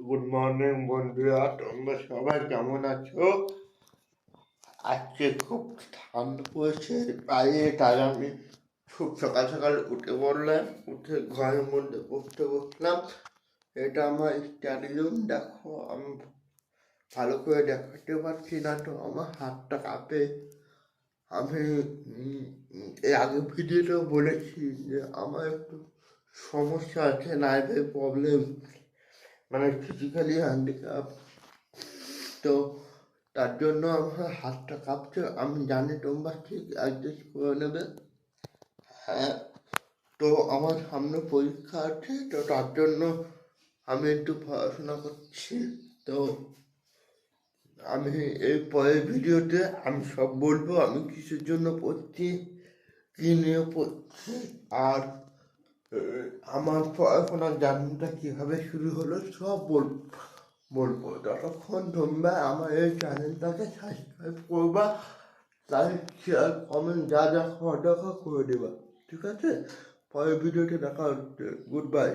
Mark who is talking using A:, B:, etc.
A: Good morning বন্ধুরা, তোমরা সবাই কেমন আছো? আজকে খুব ঠান্ডা পড়েছে, তাই আমি খুব সকাল সকাল উঠে পড়লাম, উঠে ঘরের মধ্যে পড়তে বসলাম। এটা আমার স্টাডি রুম। দেখো, আমি ভালো করে দেখাতে পারছি না, তো আমার হাতটা কাঁপে। আমি এর আগে ভিডিওতেও বলেছি যে আমার একটু সমস্যা আছে, নার্ভের প্রবলেম, মানে ফিজিক্যালি হ্যান্ডিক্যাপ। তো তার জন্য আমার হাতটা কাঁপছে। আমি জানি তোমরা ঠিক অ্যাডজাস্ট করে নেবে। হ্যাঁ, তো আমার সামনে পরীক্ষা আছে, তো তার জন্য আমি একটু পড়াশোনা করছি। তো আমি এই পরের ভিডিওতে আমি সব বলবো, আমি কিসের জন্য পড়ছি, কী নিয়ে পড়ছি, আর আমার পড়াশোনার জার্নিটা কীভাবে শুরু হলো সব বলবো। ততক্ষণ তোমরা আমার এই চ্যানেলটাকে সাবস্ক্রাইব করবা, লাইক শেয়ার কমেন্ট যা যা খাওয়া দেখা করে দেবা, ঠিক আছে? পরের ভিডিওতে দেখা হচ্ছে। Good bye.